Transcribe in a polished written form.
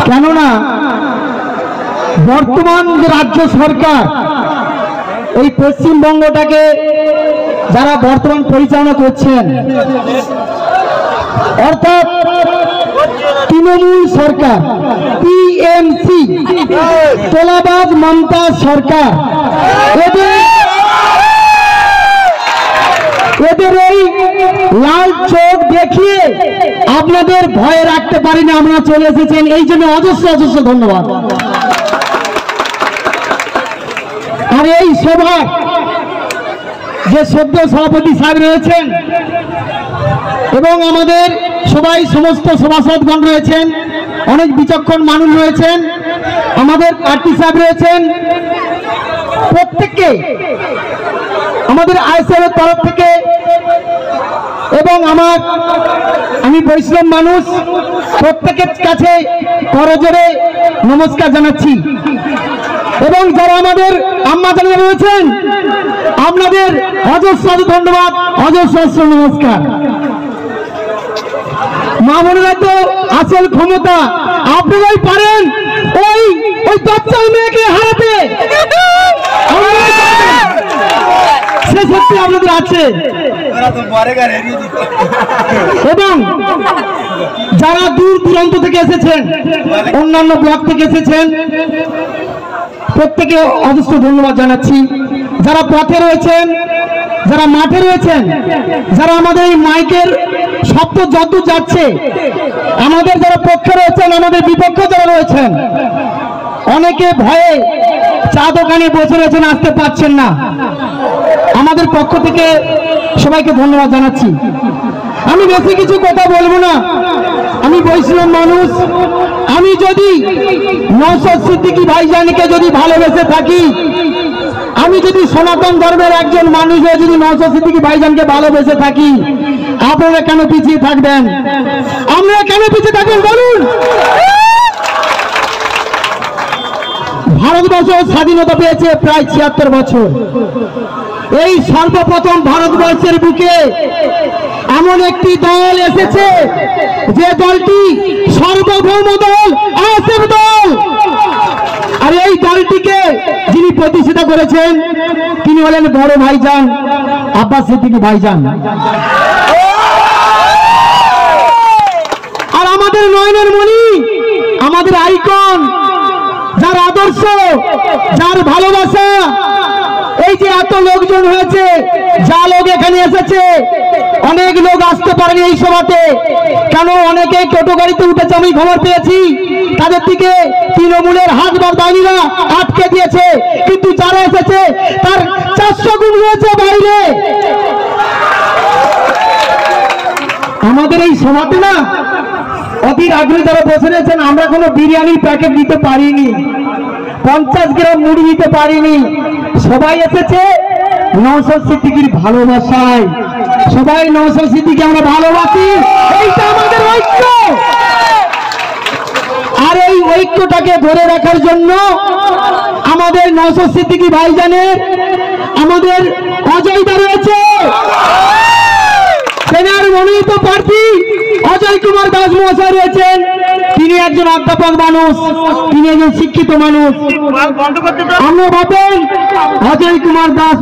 কেননা বর্তমান যে রাজ্য সরকার এই পশ্চিমবঙ্গটাকে যারা বর্তমান পরিচালনা করছেন, অর্থাৎ তৃণমূল সরকার, টিএমসি, তোলাবাজ মমতা সরকার, এদের এই লাল চোখ দেখিয়ে আপনাদের ভয়ে রাখতে পারিনি, আপনারা চলে এসেছেন, এই জন্য অজস্র অজস্র ধন্যবাদ। আর এই সভা যে সদ্য সভাপতি সাহেব রয়েছেন এবং আমাদের সবাই সমস্ত সভাসদগণ রয়েছেন, অনেক বিচক্ষণ মানুষ রয়েছেন, আমাদের পার্টি সাহেব রয়েছেন, প্রত্যেককে আমাদের আইএসএফের তরফ থেকে এবং আমি বৈষ্ণব মানুষ, প্রত্যেকের কাছে করজোড়ে নমস্কার জানাচ্ছি। এবং যারা আমাদের আম্মা জানেন রয়েছেন, আপনাদের অজস্র ধন্যবাদ, অজস্র নমস্কার। মা বোনেরা তো আসল ক্ষমতা, আপনারাই পারেন ওই বাচ্চা মেয়েকে হারাতে, সে শক্তি আপনাদের আছে। এবং যারা দূর দূরান্ত থেকে এসেছেন, অন্যান্য ব্লক থেকে এসেছেন, প্রত্যেকে অজস্র ধন্যবাদ জানাচ্ছি। যারা পথে রয়েছেন, যারা মাঠে রয়েছেন, যারা আমাদের এই মাইকের শব্দ যত যাচ্ছে, আমাদের যারা পক্ষে রয়েছেন, আমাদের বিপক্ষে যারা রয়েছেন, অনেকে ভয়ে চা দোকানে বসে রয়েছেন, আসতে পারছেন না, আমাদের পক্ষ থেকে সবাইকে ধন্যবাদ জানাচ্ছি। আমি বেশি কিছু কথা বলবো না, আমি বৈষ্ণব মানুষ, আমি যদি নওশাদ সিদ্দিকী ভাইজানকে যদি ভালোবেসে থাকি, আমি যদি সনাতন ধর্মের একজন মানুষ হয়ে যদি নওশাদ সিদ্দিকী ভাইজানকে ভালোবেসে থাকি, আপনারা কেন পিছিয়ে থাকবেন? আপনারা কেন পিছিয়ে থাকবেন বলুন? ভারতবর্ষ স্বাধীনতা পেয়েছে প্রায় ৭৬ বছর। এই সর্বপ্রথম ভারতবর্ষের বুকে এমন একটি দল এসেছে যে দলটি সার্বভৌম দল, আইএসএফ দল। আর এই দলটিকে যিনি প্রতিষ্ঠা করেছেন তিনি হলেন বড় ভাইজান আব্বাস সিদ্দিকী ভাইজান। আর আমাদের নয়নের মণি, আমাদের আইকন, যার আদর্শ, যার ভালোবাসা, এই যে এত লোকজন হয়েছে, যা লোক এখানে এসেছে, অনেক লোক আসতে পারেনি এই সভাতে, কেন অনেকে টোটো গাড়িতে উঠেছে, আমি খবর পেয়েছি, তাদের দিকে তৃণমূলের হাতবার বাহিনীরা আটকে দিয়েছে, কিন্তু যারা এসেছে তার 400 গুণ রয়েছে বাইরে। আমাদের এই সভাতে না অধীর আগ্রহী যারা বসে রয়েছেন, আমরা কোনো বিরিয়ানির প্যাকেট দিতে পারিনি, 50 গ্রাম মুড়ি দিতে পারিনি, সবাই এসেছে নওশাদ সিদ্দিকীর ভালোবাসায়। সবাই নওশাদ সিদ্দিকী আমরা ভালোবাসি, এইটা আমাদের ঐক্য। আর এই ঐক্যটাকে ধরে রাখার জন্য আমাদের নওশাদ সিদ্দিকী ভাইজানের আমাদের অজয়দা রয়েছে, সেনার মনোনীত প্রার্থী অজয় কুমার দাস মহাশয় রয়েছেন, তিনি একজন অধ্যাপক মানুষ, তিনি একজন শিক্ষিত মানুষ। আমরা ভাবেন অজয় কুমার দাস